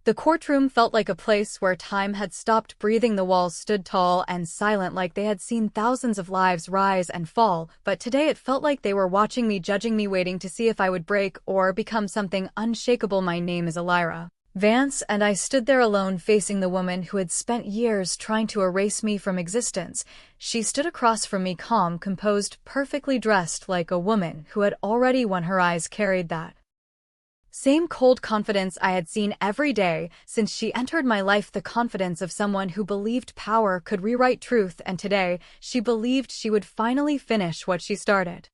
The courtroom felt like a place where time had stopped breathing. The walls stood tall and silent, like they had seen thousands of lives rise and fall, but today it felt like they were watching me, judging me, waiting to see if I would break or become something unshakable. My name is Alyra Vance, and I stood there alone, facing the woman who had spent years trying to erase me from existence. She stood across from me, calm, composed, perfectly dressed, like a woman who had already won. Her eyes carried that same cold confidence I had seen every day since she entered my life, the confidence of someone who believed power could rewrite truth, and today she believed she would finally finish what she started.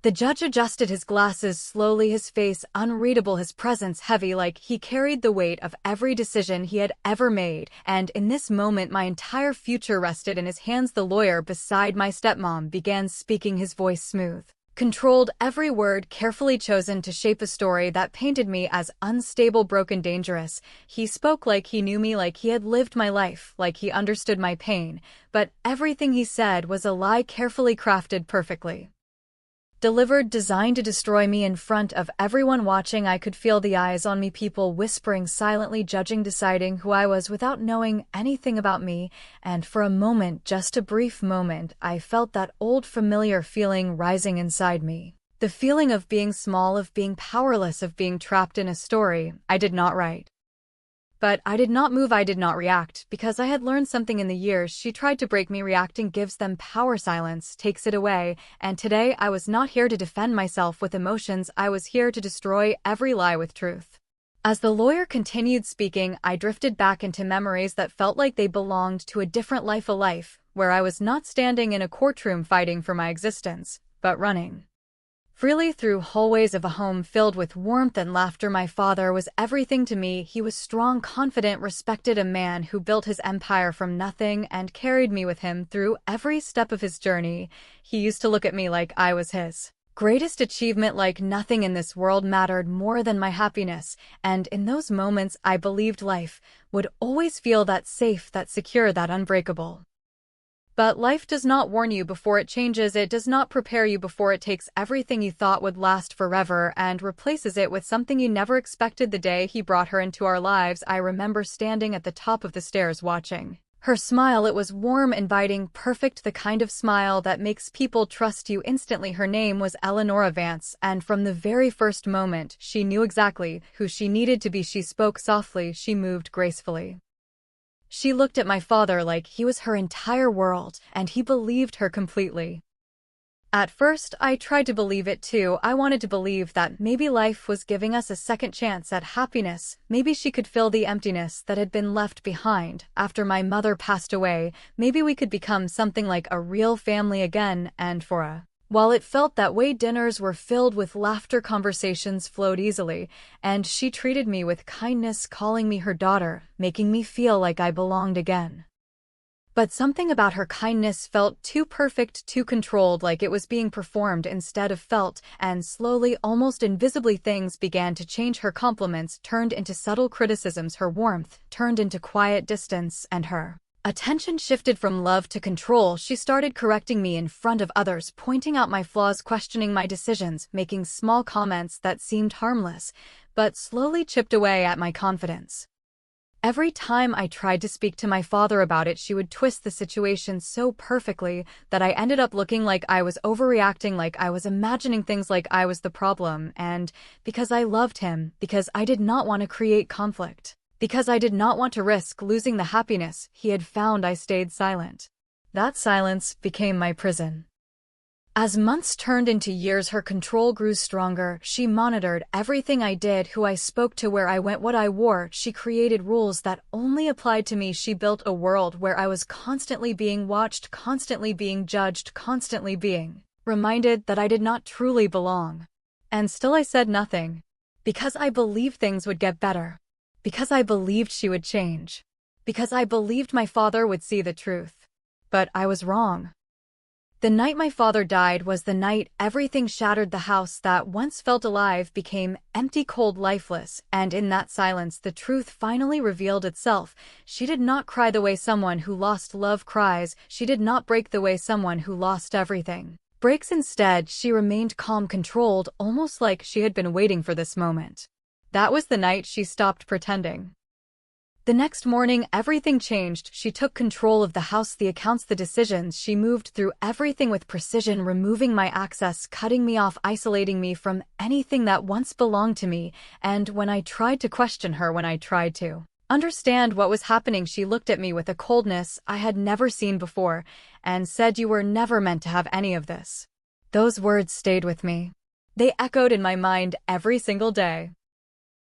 The judge adjusted his glasses slowly, his face unreadable, his presence heavy, like he carried the weight of every decision he had ever made, and in this moment my entire future rested in his hands. The lawyer beside my stepmom began speaking, his voice smooth, controlled, every word carefully chosen to shape a story that painted me as unstable, broken, dangerous. He spoke like he knew me, like he had lived my life, like he understood my pain, but everything he said was a lie, carefully crafted, perfectly delivered, designed to destroy me. In front of everyone watching, I could feel the eyes on me, people whispering, silently judging, deciding who I was without knowing anything about me. And for a moment, just a brief moment, I felt that old familiar feeling rising inside me. The feeling of being small, of being powerless, of being trapped in a story I did not write. But I did not move, I did not react, because I had learned something in the years she tried to break me. Reacting gives them power, silence takes it away, and today I was not here to defend myself with emotions, I was here to destroy every lie with truth. As the lawyer continued speaking, I drifted back into memories that felt like they belonged to a different life, a life where I was not standing in a courtroom fighting for my existence, but running freely through hallways of a home filled with warmth and laughter. My father was everything to me. He was strong, confident, respected, a man who built his empire from nothing and carried me with him through every step of his journey. He used to look at me like I was his greatest achievement, like nothing in this world mattered more than my happiness, and in those moments I believed life would always feel that safe, that secure, that unbreakable. But life does not warn you before it changes, it does not prepare you before it takes everything you thought would last forever and replaces it with something you never expected. The day he brought her into our lives, I remember standing at the top of the stairs watching her smile. It was warm, inviting, perfect, the kind of smile that makes people trust you instantly. Her name was Alyra Vance, and from the very first moment, she knew exactly who she needed to be. She spoke softly, she moved gracefully. She looked at my father like he was her entire world, and he believed her completely. At first, I tried to believe it too. I wanted to believe that maybe life was giving us a second chance at happiness. Maybe she could fill the emptiness that had been left behind after my mother passed away. Maybe we could become something like a real family again, and for a while it felt that way. Dinners were filled with laughter, conversations flowed easily, and she treated me with kindness, calling me her daughter, making me feel like I belonged again. But something about her kindness felt too perfect, too controlled, like it was being performed instead of felt, and slowly, almost invisibly, things began to change. Her compliments turned into subtle criticisms, her warmth turned into quiet distance, and her attention shifted from love to control. She started correcting me in front of others, pointing out my flaws, questioning my decisions, making small comments that seemed harmless, but slowly chipped away at my confidence. Every time I tried to speak to my father about it, she would twist the situation so perfectly that I ended up looking like I was overreacting, like I was imagining things, like I was the problem. And because I loved him, because I did not want to create conflict, because I did not want to risk losing the happiness he had found, I stayed silent. That silence became my prison. As months turned into years, her control grew stronger. She monitored everything I did, who I spoke to, where I went, what I wore. She created rules that only applied to me. She built a world where I was constantly being watched, constantly being judged, constantly being reminded that I did not truly belong. And still I said nothing, because I believed things would get better. Because I believed she would change. Because I believed my father would see the truth. But I was wrong. The night my father died was the night everything shattered. The house that once felt alive became empty, cold, lifeless, and in that silence the truth finally revealed itself. She did not cry the way someone who lost love cries. She did not break the way someone who lost everything breaks. Instead, she remained calm, controlled, almost like she had been waiting for this moment. That was the night she stopped pretending. The next morning, everything changed. She took control of the house, the accounts, the decisions. She moved through everything with precision, removing my access, cutting me off, isolating me from anything that once belonged to me. And when I tried to question her, when I tried to understand what was happening, she looked at me with a coldness I had never seen before and said, "You were never meant to have any of this." Those words stayed with me. They echoed in my mind every single day.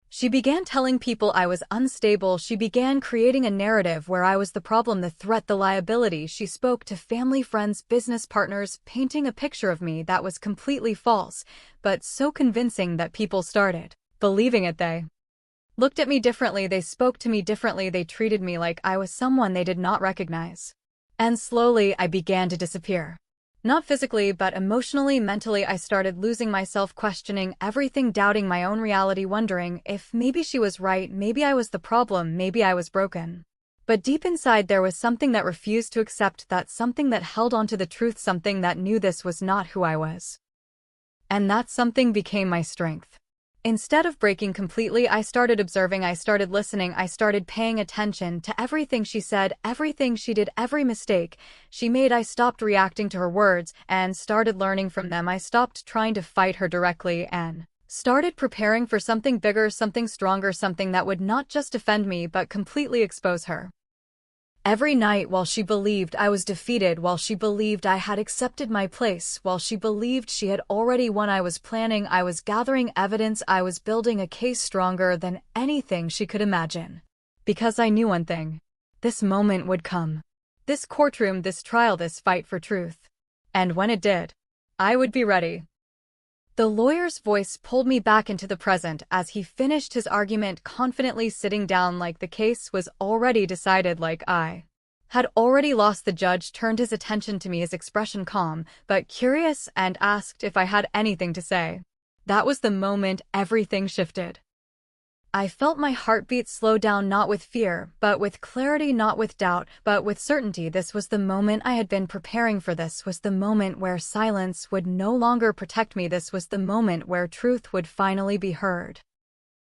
She began telling people I was unstable. She began creating a narrative where I was the problem, the threat, the liability. She spoke to family, friends, business partners, painting a picture of me that was completely false, but so convincing that people started believing it. They looked at me differently. They spoke to me differently. They treated me like I was someone they did not recognize. And slowly, I began to disappear. Not physically, but emotionally, mentally. I started losing myself, questioning everything, doubting my own reality, wondering if maybe she was right, maybe I was the problem, maybe I was broken. But deep inside there was something that refused to accept that, something that held onto the truth, something that knew this was not who I was. And that something became my strength. Instead of breaking completely, I started observing, I started listening, I started paying attention to everything she said, everything she did, every mistake she made. I stopped reacting to her words and started learning from them. I stopped trying to fight her directly and started preparing for something bigger, something stronger, something that would not just defend me but completely expose her. Every night, while she believed I was defeated, while she believed I had accepted my place, while she believed she had already won, I was planning, I was gathering evidence, I was building a case stronger than anything she could imagine. Because I knew one thing. This moment would come. This courtroom, this trial, this fight for truth. And when it did, I would be ready. The lawyer's voice pulled me back into the present as he finished his argument, confidently sitting down like the case was already decided, like I had already lost. The judge turned his attention to me, his expression calm but curious, and asked if I had anything to say. That was the moment everything shifted. I felt my heartbeat slow down, not with fear, but with clarity, not with doubt, but with certainty. This was the moment I had been preparing for. This was the moment where silence would no longer protect me. This was the moment where truth would finally be heard.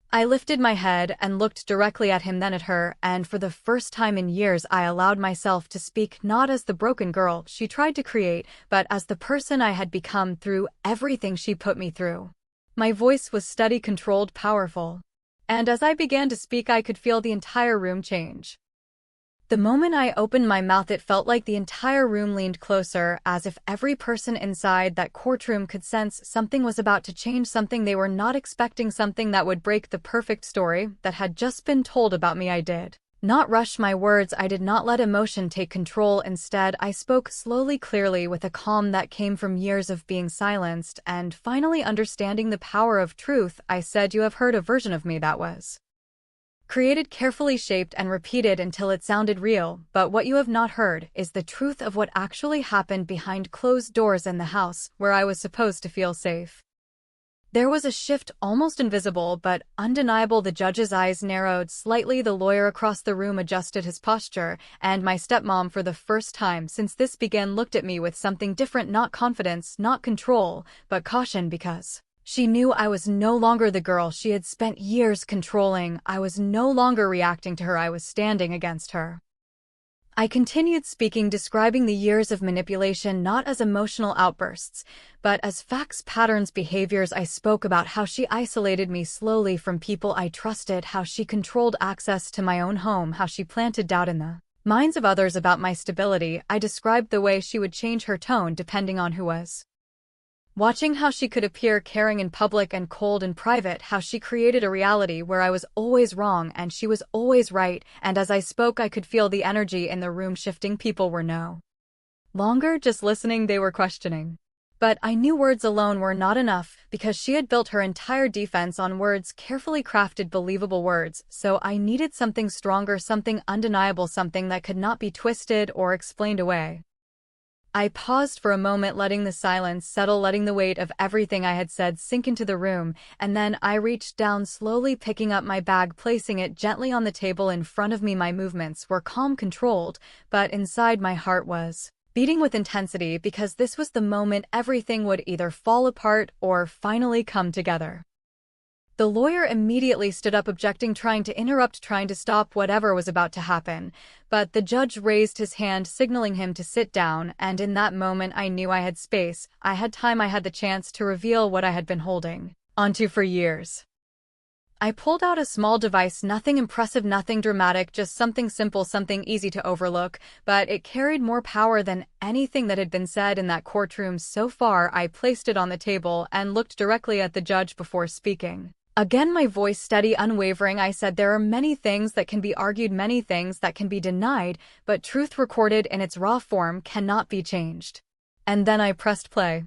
I lifted my head and looked directly at him, then at her, and for the first time in years I allowed myself to speak, not as the broken girl she tried to create, but as the person I had become through everything she put me through. My voice was steady, controlled, powerful. And as I began to speak, I could feel the entire room change. The moment I opened my mouth, it felt like the entire room leaned closer, as if every person inside that courtroom could sense something was about to change, something they were not expecting, something that would break the perfect story that had just been told about me. I did not rush my words. I did not let emotion take control. Instead, I spoke slowly, clearly, with a calm that came from years of being silenced and finally understanding the power of truth. I said, "You have heard a version of me that was created, carefully shaped and repeated until it sounded real, but what you have not heard is the truth of what actually happened behind closed doors in the house where I was supposed to feel safe." There was a shift, almost invisible but undeniable. The judge's eyes narrowed slightly, the lawyer across the room adjusted his posture, and my stepmom, for the first time since this began, looked at me with something different, not confidence, not control, but caution, because she knew I was no longer the girl she had spent years controlling. I was no longer reacting to her, I was standing against her. I continued speaking, describing the years of manipulation not as emotional outbursts, but as facts, patterns, behaviors. I spoke about how she isolated me slowly from people I trusted, how she controlled access to my own home, how she planted doubt in the minds of others about my stability. I described the way she would change her tone depending on who was watching, how she could appear caring in public and cold in private, how she created a reality where I was always wrong and she was always right. And as I spoke, I could feel the energy in the room shifting. People were no longer just listening, they were questioning. But I knew words alone were not enough, because she had built her entire defense on words, carefully crafted, believable words. So I needed something stronger, something undeniable, something that could not be twisted or explained away. I paused for a moment, letting the silence settle, letting the weight of everything I had said sink into the room, and then I reached down, slowly picking up my bag, placing it gently on the table in front of me. My movements were calm, controlled, but inside my heart was beating with intensity, because this was the moment everything would either fall apart or finally come together. The lawyer immediately stood up, objecting, trying to interrupt, trying to stop whatever was about to happen. But the judge raised his hand, signaling him to sit down, and in that moment I knew I had space. I had time, I had the chance to reveal what I had been holding onto for years. I pulled out a small device, nothing impressive, nothing dramatic, just something simple, something easy to overlook, but it carried more power than anything that had been said in that courtroom so far. I placed it on the table and looked directly at the judge before speaking. Again, my voice steady, unwavering, I said, "There are many things that can be argued, many things that can be denied, but truth recorded in its raw form cannot be changed." And then I pressed play.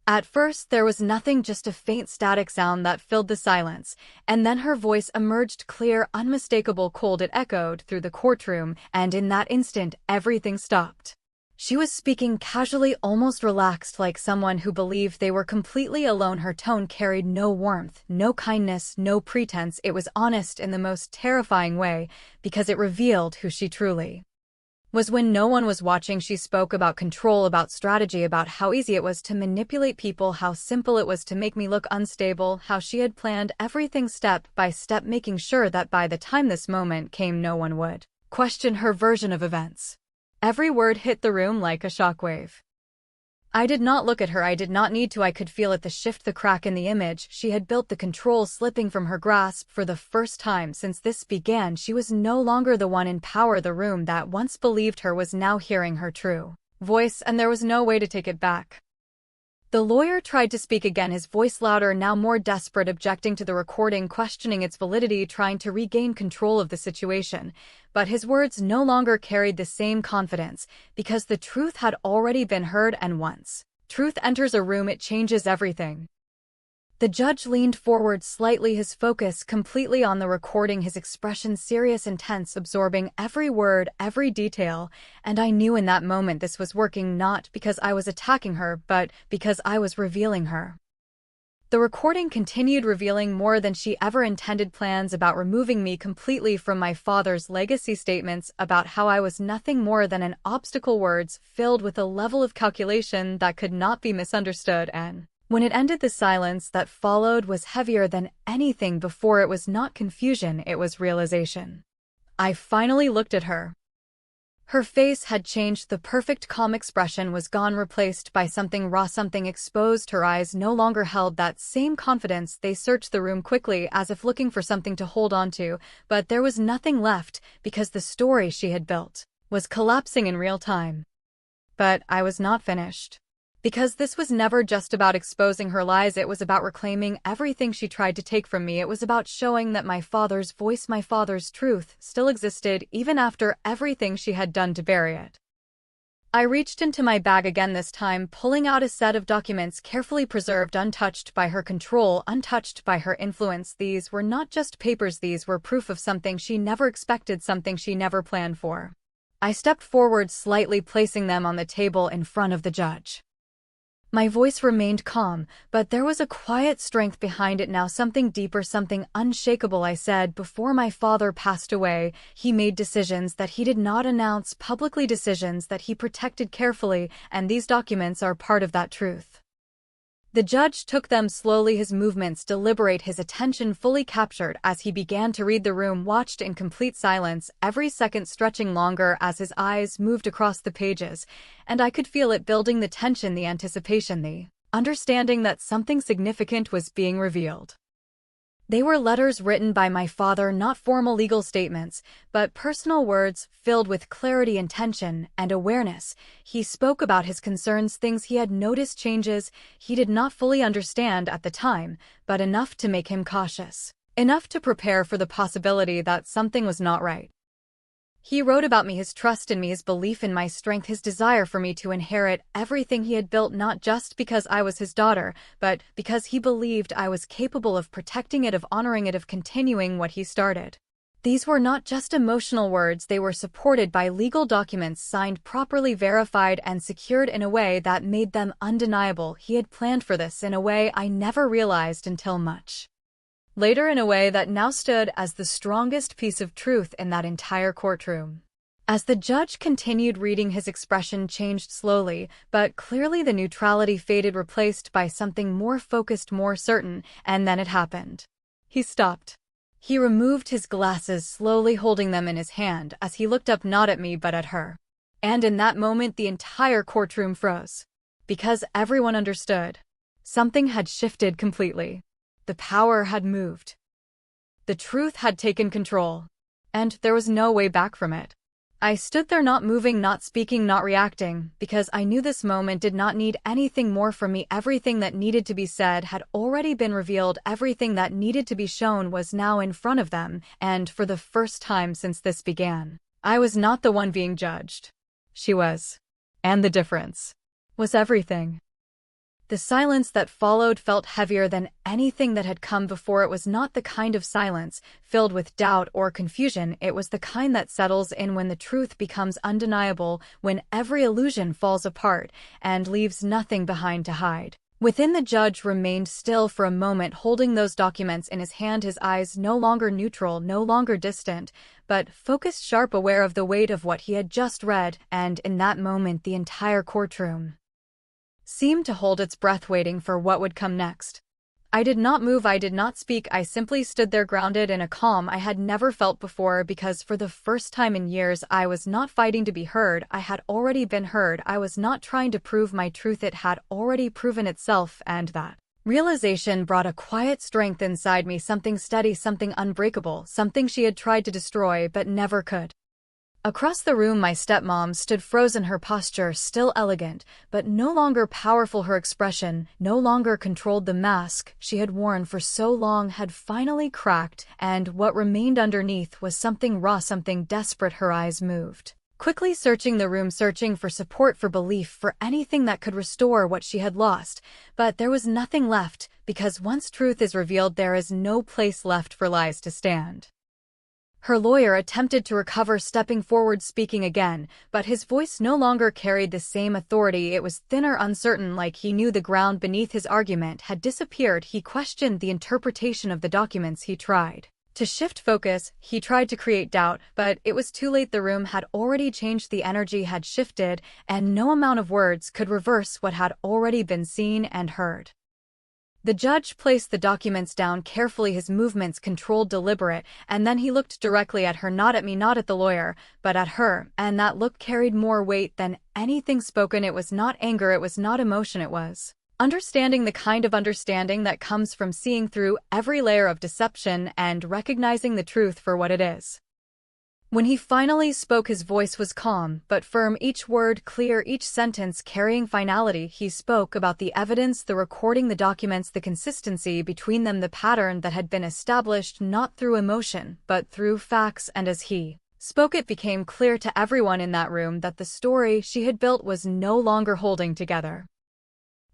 At first, there was nothing, just a faint static sound that filled the silence, and then her voice emerged, clear, unmistakable, cold. It echoed through the courtroom, and in that instant, everything stopped. She was speaking casually, almost relaxed, like someone who believed they were completely alone. Her tone carried no warmth, no kindness, no pretense. It was honest in the most terrifying way, because it revealed who she truly was when no one was watching. She spoke about control, about strategy, about how easy it was to manipulate people, how simple it was to make me look unstable, how she had planned everything step by step, making sure that by the time this moment came, no one would question her version of events. Every word hit the room like a shockwave. I did not look at her. I did not need to. I could feel it, the shift, the crack in the image she had built, the control slipping from her grasp. For the first time since this began, she was no longer the one in power. The room that once believed her was now hearing her true voice, and there was no way to take it back. The lawyer tried to speak again, his voice louder, now more desperate, objecting to the recording, questioning its validity, trying to regain control of the situation. But his words no longer carried the same confidence, because the truth had already been heard, and once truth enters a room, it changes everything. The judge leaned forward slightly, his focus completely on the recording, his expression serious, intense, absorbing every word, every detail, and I knew in that moment this was working, not because I was attacking her, but because I was revealing her. The recording continued, revealing more than she ever intended: plans about removing me completely from my father's legacy, statements about how I was nothing more than an obstacle, words filled with a level of calculation that could not be misunderstood. And when it ended, the silence that followed was heavier than anything before. It was not confusion, it was realization. I finally looked at her. Her face had changed. The perfect calm expression was gone, replaced by something raw, something exposed. Her eyes no longer held that same confidence. They searched the room quickly, as if looking for something to hold on to, but there was nothing left, because the story she had built was collapsing in real time. But I was not finished. Because this was never just about exposing her lies, it was about reclaiming everything she tried to take from me. It was about showing that my father's voice, my father's truth, still existed, even after everything she had done to bury it. I reached into my bag again, this time pulling out a set of documents carefully preserved, untouched by her control, untouched by her influence. These were not just papers, these were proof of something she never expected, something she never planned for. I stepped forward slightly, placing them on the table in front of the judge. My voice remained calm, but there was a quiet strength behind it now, something deeper, something unshakable. I said, "Before my father passed away, he made decisions that he did not announce publicly, decisions that he protected carefully, and these documents are part of that truth." The judge took them slowly, his movements deliberate, his attention fully captured as he began to read. The room watched in complete silence, every second stretching longer as his eyes moved across the pages, and I could feel it building, the tension, the anticipation, the understanding that something significant was being revealed. They were letters written by my father, not formal legal statements, but personal words filled with clarity, intention, and awareness. He spoke about his concerns, things he had noticed, changes he did not fully understand at the time, but enough to make him cautious, enough to prepare for the possibility that something was not right. He wrote about me, his trust in me, his belief in my strength, his desire for me to inherit everything he had built, not just because I was his daughter, but because he believed I was capable of protecting it, of honoring it, of continuing what he started. These were not just emotional words, they were supported by legal documents, signed properly, verified, and secured in a way that made them undeniable. He had planned for this in a way I never realized until much later, in a way that now stood as the strongest piece of truth in that entire courtroom. As the judge continued reading, his expression changed slowly, but clearly. The neutrality faded, replaced by something more focused, more certain, and then it happened. He stopped. He removed his glasses, slowly holding them in his hand as he looked up not at me but at her. And in that moment the entire courtroom froze. Because everyone understood. Something had shifted completely. The power had moved. The truth had taken control. And there was no way back from it. I stood there not moving, not speaking, not reacting, because I knew this moment did not need anything more from me. Everything that needed to be said had already been revealed. Everything that needed to be shown was now in front of them, and for the first time since this began, I was not the one being judged. She was. And the difference was everything. The silence that followed felt heavier than anything that had come before. It was not the kind of silence filled with doubt or confusion. It was the kind that settles in when the truth becomes undeniable, when every illusion falls apart and leaves nothing behind to hide. Within, the judge remained still for a moment, holding those documents in his hand, his eyes no longer neutral, no longer distant, but focused, sharp, aware of the weight of what he had just read. And in that moment, the entire courtroom seemed to hold its breath, waiting for what would come next. I did not move, I did not speak, I simply stood there, grounded in a calm I had never felt before, because for the first time in years I was not fighting to be heard. I had already been heard. I was not trying to prove my truth. It had already proven itself, and that realization brought a quiet strength inside me, something steady, something unbreakable, something she had tried to destroy but never could. Across the room, my stepmom stood frozen, her posture still elegant, but no longer powerful. Her expression no longer controlled. The mask she had worn for so long had finally cracked, and what remained underneath was something raw, something desperate. Her eyes moved, quickly searching the room, searching for support, for belief, for anything that could restore what she had lost. But there was nothing left, because once truth is revealed, there is no place left for lies to stand. Her lawyer attempted to recover, stepping forward, speaking again, but his voice no longer carried the same authority. It was thinner, uncertain, like he knew the ground beneath his argument had disappeared. He questioned the interpretation of the documents. He tried to shift focus, he tried to create doubt, but it was too late. The room had already changed, the energy had shifted, and no amount of words could reverse what had already been seen and heard. The judge placed the documents down carefully, his movements controlled, deliberate, and then he looked directly at her, not at me, not at the lawyer, but at her, and that look carried more weight than anything spoken. It was not anger, it was not emotion, it was understanding, the kind of understanding that comes from seeing through every layer of deception and recognizing the truth for what it is. When he finally spoke, his voice was calm but firm, each word clear, each sentence carrying finality. He spoke about the evidence, the recording, the documents, the consistency between them, the pattern that had been established not through emotion but through facts, and as he spoke, it became clear to everyone in that room that the story she had built was no longer holding together.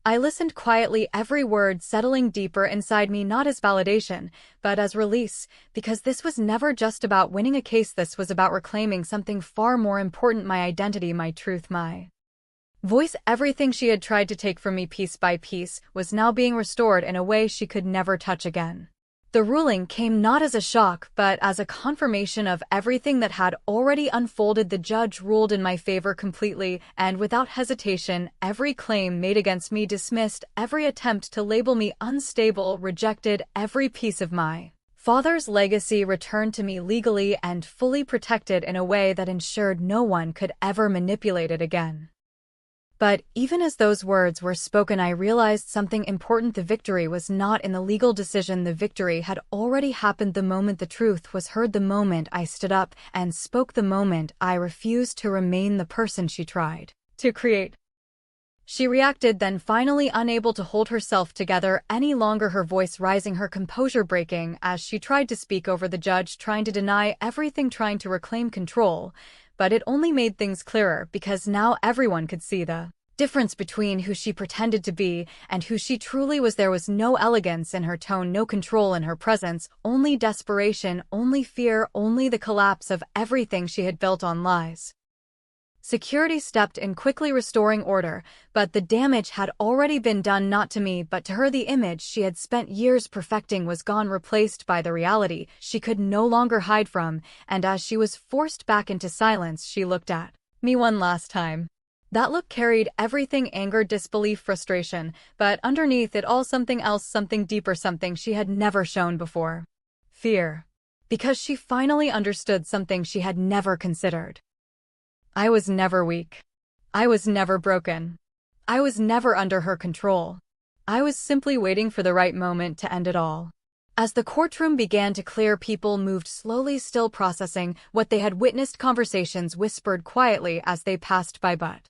I listened quietly, every word settling deeper inside me, not as validation, but as release, because this was never just about winning a case. This was about reclaiming something far more important: my identity, my truth, my voice. Everything she had tried to take from me piece by piece was now being restored in a way she could never touch again. The ruling came not as a shock, but as a confirmation of everything that had already unfolded. The judge ruled in my favor completely and without hesitation. Every claim made against me dismissed, every attempt to label me unstable rejected, every piece of my father's legacy returned to me legally and fully protected in a way that ensured no one could ever manipulate it again. But even as those words were spoken, I realized something important. The victory was not in the legal decision. The victory had already happened the moment the truth was heard, the moment I stood up and spoke, the moment I refused to remain the person she tried to create. She reacted, then finally unable to hold herself together any longer, her voice rising, her composure breaking as she tried to speak over the judge, trying to deny everything, trying to reclaim control. But it only made things clearer, because now everyone could see the difference between who she pretended to be and who she truly was. There was no elegance in her tone, no control in her presence, only desperation, only fear, only the collapse of everything she had built on lies. Security stepped in, quickly restoring order, but the damage had already been done, not to me but to her. The image she had spent years perfecting was gone, replaced by the reality she could no longer hide from, and as she was forced back into silence, she looked at me one last time. That look carried everything: anger, disbelief, frustration, but underneath it all something else, something deeper, something she had never shown before. Fear. Because she finally understood something she had never considered. I was never weak. I was never broken. I was never under her control. I was simply waiting for the right moment to end it all. As the courtroom began to clear, people moved slowly, still processing what they had witnessed. Conversations whispered quietly as they passed by, but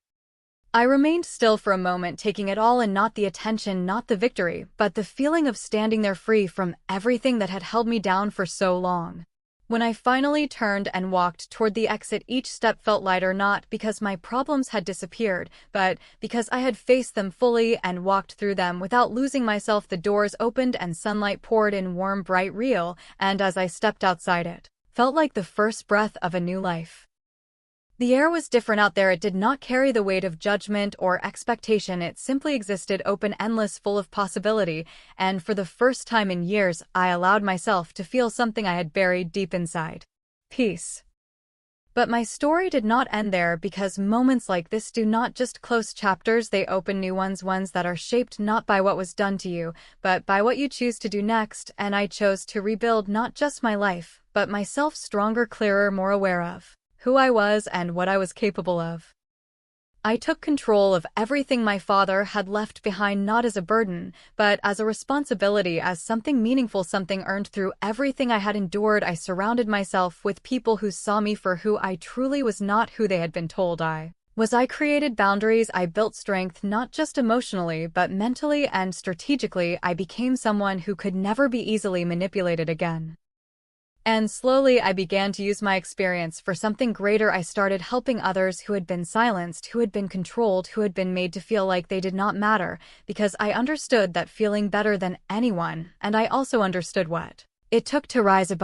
I remained still for a moment, taking it all in, not the attention, not the victory, but the feeling of standing there free from everything that had held me down for so long. When I finally turned and walked toward the exit, each step felt lighter, not because my problems had disappeared, but because I had faced them fully and walked through them without losing myself. The doors opened and sunlight poured in, warm, bright, real, and as I stepped outside, it felt like the first breath of a new life. The air was different out there. It did not carry the weight of judgment or expectation. It simply existed, open, endless, full of possibility, and for the first time in years, I allowed myself to feel something I had buried deep inside: peace. But my story did not end there, because moments like this do not just close chapters, they open new ones, ones that are shaped not by what was done to you, but by what you choose to do next. And I chose to rebuild not just my life, but myself, stronger, clearer, more aware of who I was and what I was capable of. I took control of everything my father had left behind, not as a burden, but as a responsibility, as something meaningful, something earned. Through everything I had endured, I surrounded myself with people who saw me for who I truly was, not who they had been told I was. I created boundaries. I built strength, not just emotionally, but mentally and strategically. I became someone who could never be easily manipulated again. And slowly I began to use my experience for something greater. I started helping others who had been silenced, who had been controlled, who had been made to feel like they did not matter, because I understood that feeling better than anyone, and I also understood what it took to rise above